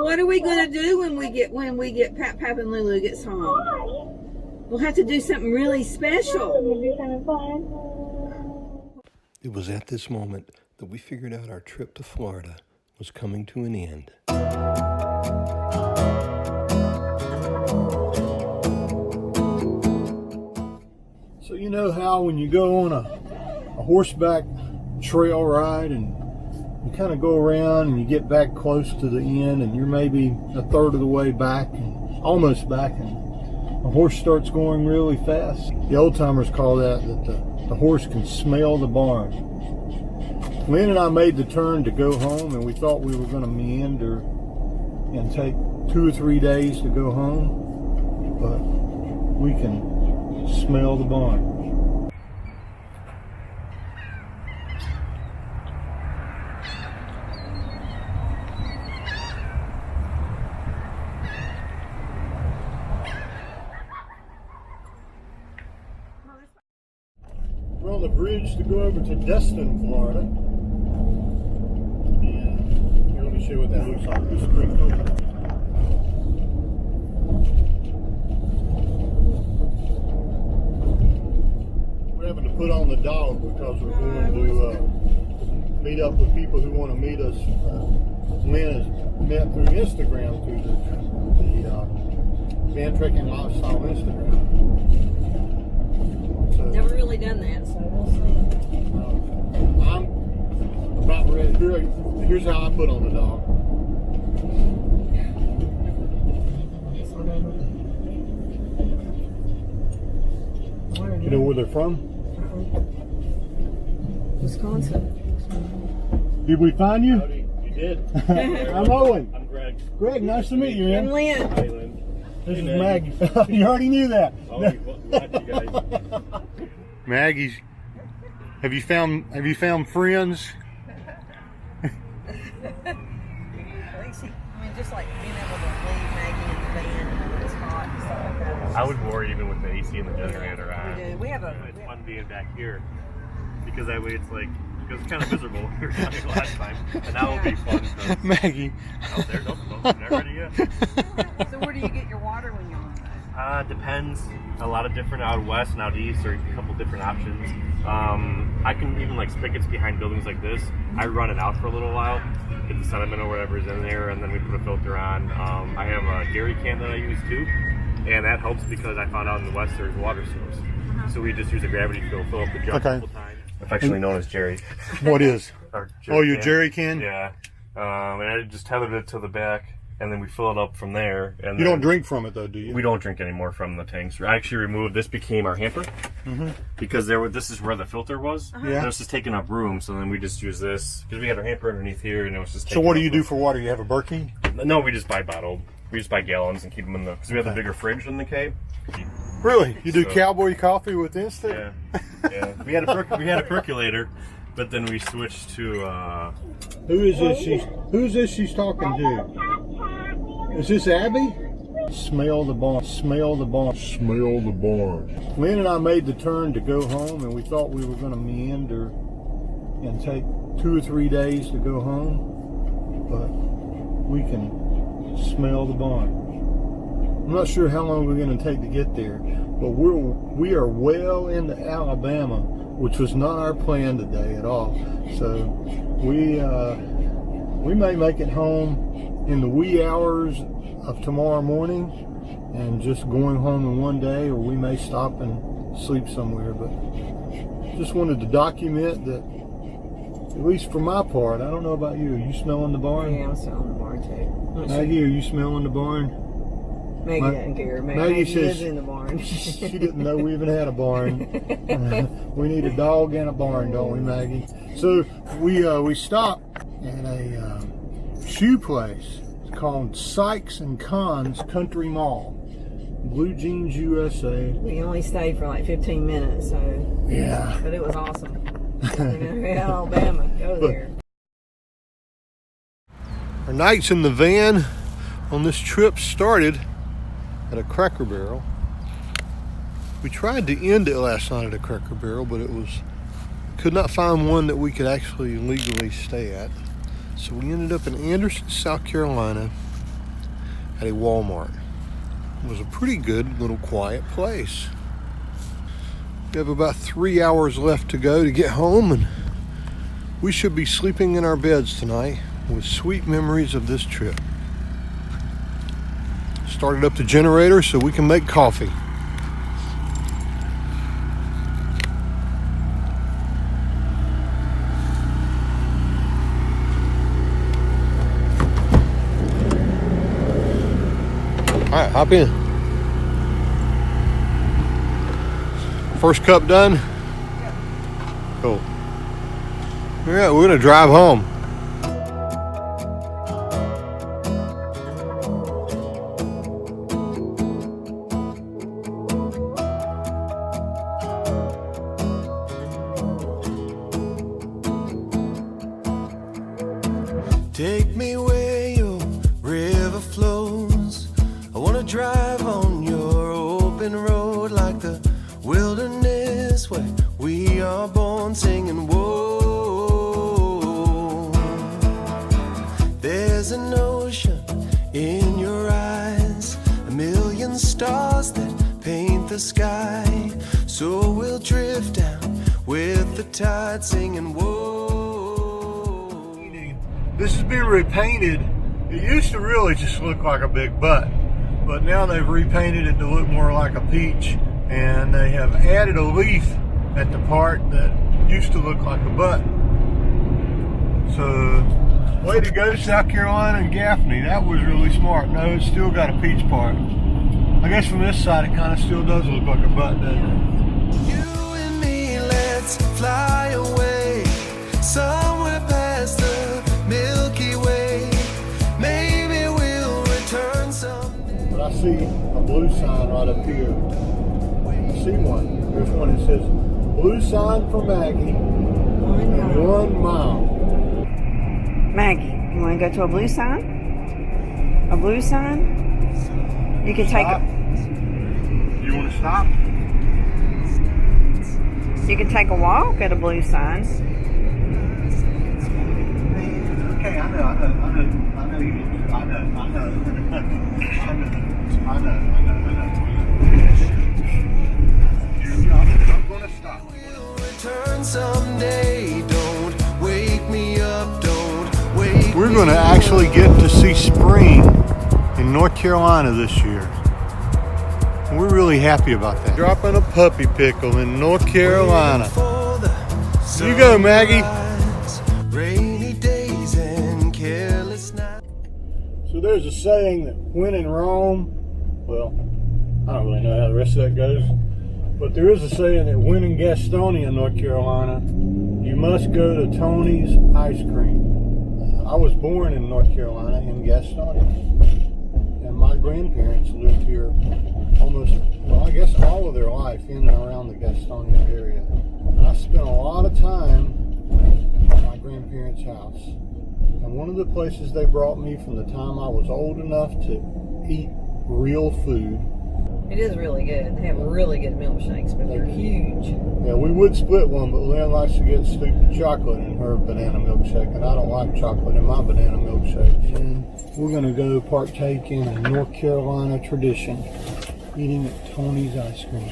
What are we gonna do when we get Pap and Lulu gets home? We'll have to do something really special. It was at this moment that we figured out our trip to Florida was coming to an end. So you know how when you go on a horseback trail ride and you kind of go around and you get back close to the end and you're maybe a third of the way back, and almost back, and the horse starts going really fast. The old timers call that the horse can smell the barn. Lynn and I made the turn to go home, and we thought we were going to meander and take 2 or 3 days to go home, but we can smell the barn. We're on the bridge to go over to Destin, Florida. And here, let me show you what that looks like. This is pretty cool. We're having to put on the dog because we're going to meet up with people who want to meet us. Lynn has met through Instagram, through the van trekking lifestyle Instagram. Never really done that, so we'll see. I'm about ready. Here's how I put on the dog. You know where they're from? Wisconsin. Did we find you? Howdy. You did. I'm Owen. I'm Greg. Greg, nice to meet you, man. And Lynn. Hi, Lynn. This is Hey, Maggie. You already knew that. Oh, glad you guys. Maggie's. Have you found friends? Just like being able to leave Maggie in the van when it's hot and stuff like that. I would worry even with the AC and the generator on. We do. We have a. It's fun being back here because that way it's like, because it's kind of miserable when we were down here last time, and now it'll be fun. Maggie. Out there, nope, not ready yet. So where do you get your water when you're on that? Depends. A lot of different out west and out east, or a couple different options. I can even like spigots behind buildings like this. I run it out for a little while, get the sediment or whatever is in there, and then we put a filter on. I have a dairy can that I use too, and that helps because I found out in the west there's a water source. So we just use a gravity fill up the jug a couple times. Affectionately known as Jerry. What is? Your can. jerry can? Yeah. And I just tethered it to the back, and then we fill it up from there. And you don't drink from it though, do you? We don't drink anymore from the tanks. I actually removed, this became our hamper, because this is where the filter was. Yeah. And it was just taking up room, so then we just use this, because we had our hamper underneath here, and it was just So what do you do for water? You have a Berkey? No, we just buy bottled. We just buy gallons and keep them in the, because we have the bigger fridge than the cave. Really? You do cowboy coffee with instant? Yeah. Yeah. We had a percolator, but then we switched to Who's this she's talking to? Is this Abby? Smell the barn. Smell the barn. Smell the barn. Lynn and I made the turn to go home, and we thought we were going to meander and take 2 or 3 days to go home, but we can smell the barn. I'm not sure how long we're going to take to get there, but we are well into Alabama, which was not our plan today at all. So we may make it home in the wee hours of tomorrow morning and just going home in one day, or we may stop and sleep somewhere. But just wanted to document that, at least for my part. I don't know about you. Are you smelling the barn? Yeah, I'm smelling the barn too. Maggie, are you smelling the barn? Maggie doesn't care. Maggie says lives in the barn. She didn't know we even had a barn. We need a dog and a barn, don't we, Maggie? So we stopped at a shoe place. It's called Sykes and Conn's Country Mall, Blue Jeans, USA. We only stayed for like 15 minutes, so yeah. But it was awesome. Alabama, go there. Our nights in the van on this trip started at a Cracker Barrel. We tried to end it last night at a Cracker Barrel, but could not find one that we could actually legally stay at. So we ended up in Anderson, South Carolina, at a Walmart. It was a pretty good little quiet place. We have about 3 hours left to go to get home, and we should be sleeping in our beds tonight with sweet memories of this trip. Started up the generator so we can make coffee. All right, hop in. First cup done? Cool. All right, we're gonna drive home. Take me where your river flows. I wanna drive on your open road like the wilderness where we are born, singing whoa. There's an ocean in your eyes, a million stars that paint the sky. So we'll drift down with the tide, singing whoa. This has been repainted. It used to really just look like a big butt, but now they've repainted it to look more like a peach, and they have added a leaf at the part that used to look like a butt. So, way to go, South Carolina and Gaffney. That was really smart. No, it's still got a peach part. I guess from this side it kind of still does look like a butt, doesn't it? You and me, let's fly away somewhere past the Milky Way. Maybe we'll return someday. But I see a blue sign right up here. I see one. There's one that says, blue sign for Maggie, 1 mile. Maggie, you want to go to a blue sign? A blue sign? You can take Stop. You want to stop? You can take a walk at a blue sign. Okay, I know you do. I know. I'm gonna stop. We'll return someday. Don't wake me up. Don't wake We're me gonna actually get to see spring in North Carolina this year. We're really happy about that. Dropping a puppy pickle in North Carolina. You go, Maggie. Rainy days and careless nights. So there's a saying that when in Rome, well, I don't really know how the rest of that goes, but there is a saying that when in Gastonia, North Carolina, you must go to Tony's Ice Cream. I was born in North Carolina in Gastonia, and my grandparents lived here almost, well, I guess all of their life in and around the Gastonia area. And I spent a lot of time at my grandparents' house. And one of the places they brought me from the time I was old enough to eat real food. It is really good. They have really good milkshakes, but they're huge. Yeah, we would split one, but Lynn likes to get stupid chocolate in her banana milkshake, and I don't like chocolate in my banana milkshake. And we're going to go partake in a North Carolina tradition, eating at Tony's Ice Cream.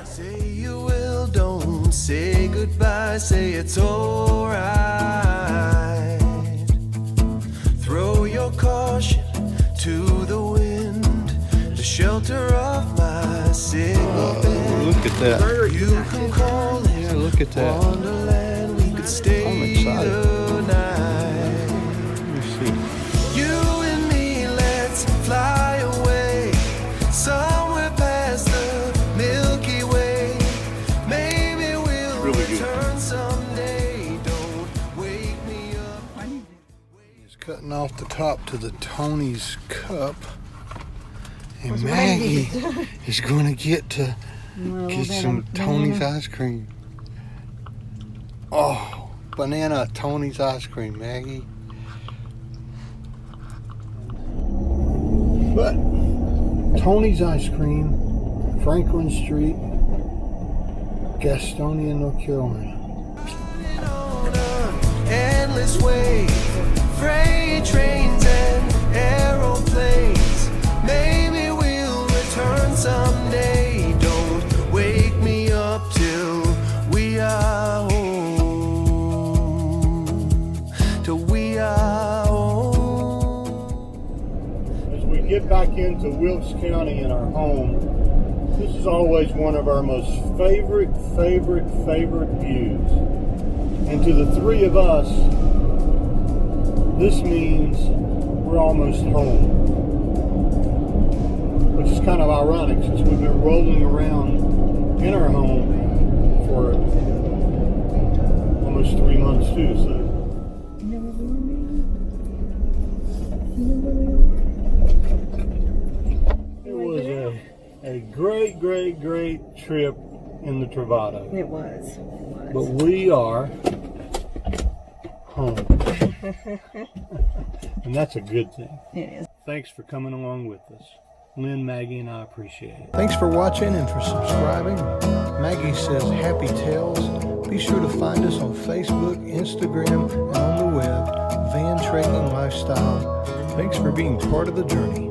Say you will, don't say goodbye, say it's alright. Throw your caution to the wind, the shelter of my single bed. Look at that. You can call it, Yeah, look at that. Wonderland, we could stay I'm excited. the night. Let me see. You and me, let's fly away somewhere past the Milky Way. Maybe we'll really good. return someday. Don't wake me up. He's cutting off the top to the Tony's cup. And What's Maggie Maggie? is going to get some Tony's ice cream. Oh, banana Tony's ice cream, Maggie. But Tony's ice cream, Franklin Street, Gastonia, North Carolina. On an endless way, freight trains and arrows. get back into Wilkes County in our home, this is always one of our most favorite views. And to the three of us, this means we're almost home. Which is kind of ironic since we've been rolling around in our home for almost 3 months too. So it was a great trip in the Travato. It was. But we are home. And that's a good thing. It is. Thanks for coming along with us. Lynn, Maggie, and I appreciate it. Thanks for watching and for subscribing. Maggie says happy tales. Be sure to find us on Facebook, Instagram, and on the web, Van Trekking Lifestyle. Thanks for being part of the journey.